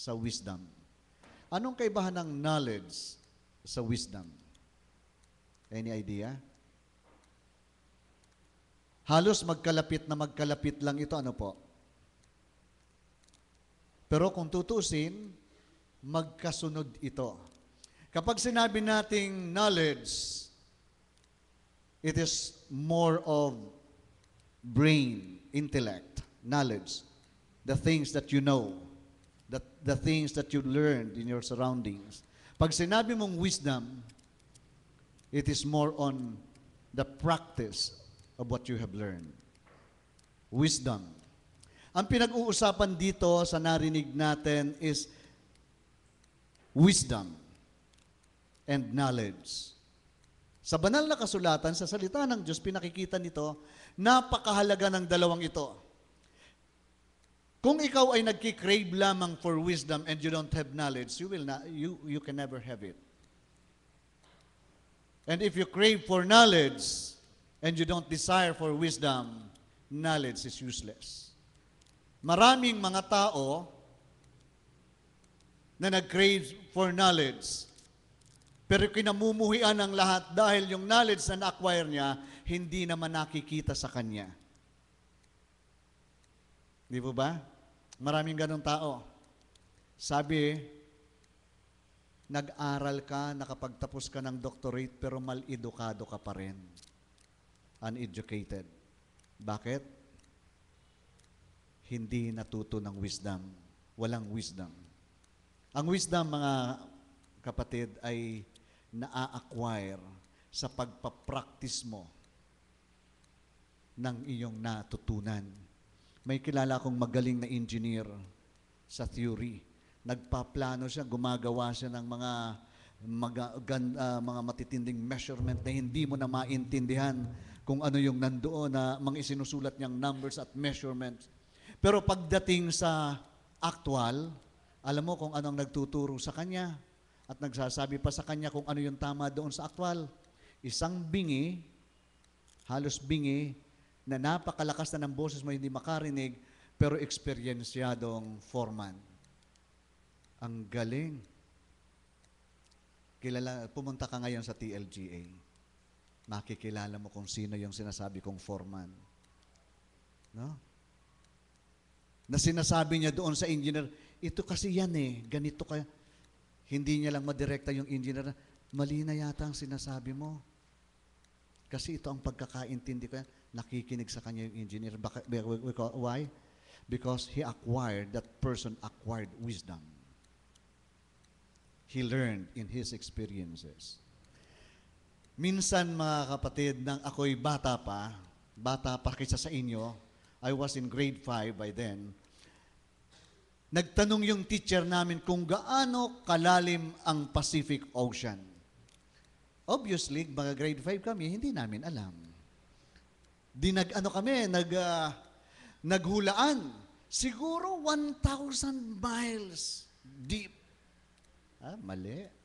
sa wisdom. Anong kaibahan ng knowledge sa wisdom? Any idea? Halos magkalapit lang ito. Ano po? Pero kung tutusin, magkasunod ito. Kapag sinabi nating knowledge, it is more of brain, intellect, knowledge, the things that you know, the things that you learned in your surroundings. Pag sinabi mong wisdom, it is more on the practice of what you have learned. Wisdom. Ang pinag-uusapan dito sa narinig natin is wisdom and knowledge. Sa banal na kasulatan, sa salita ng Diyos, pinakikita nito, napakahalaga ng dalawang ito. Kung ikaw ay nagki-crave lamang for wisdom and you don't have knowledge, you can never have it. And if you crave for knowledge and you don't desire for wisdom, knowledge is useless. Maraming mga tao na nag-crave for knowledge, pero kinamumuhian ng lahat dahil yung knowledge na na-acquire niya, hindi naman nakikita sa kanya. Di po ba? Maraming ganong tao. Sabi, nag-aral ka, nakapagtapos ka ng doctorate, pero mal-edukado ka pa rin. Uneducated. Bakit? Hindi natuto ng wisdom. Walang wisdom. Ang wisdom, mga kapatid, ay na-acquire sa pagpapractice mo ng iyong natutunan. May kilala akong magaling na engineer sa theory. Nagpaplano siya, gumagawa siya ng mga matitinding measurement na hindi mo na maintindihan kung ano yung nandoon na mga isinusulat niyang numbers at measurements. Pero pagdating sa actual, alam mo kung anong nagtuturo sa kanya at nagsasabi pa sa kanya kung ano yung tama doon sa actual. Isang bingi, halos bingi, na napakalakas na ng boses mo hindi makarinig, pero eksperyensyadong foreman. Ang galing. Pumunta ka ngayon sa TLGA. Makikilala mo kung sino yung sinasabi kong foreman. No? Na sinasabi niya doon sa engineer, ito kasi yan ganito ka. Hindi niya lang madirekta yung engineer, mali na yata ang sinasabi mo. Kasi ito ang pagkakaintindi ko yan. Nakikinig sa kanya yung engineer. Why? Because that person acquired wisdom. He learned in his experiences. Minsan, mga kapatid, nang ako'y bata pa kaysa sa inyo, I was in grade 5 by then, nagtanong yung teacher namin kung gaano kalalim ang Pacific Ocean. Obviously, mga grade 5 kami, hindi namin alam. Naghulaan. Siguro 1,000 miles deep. Mali.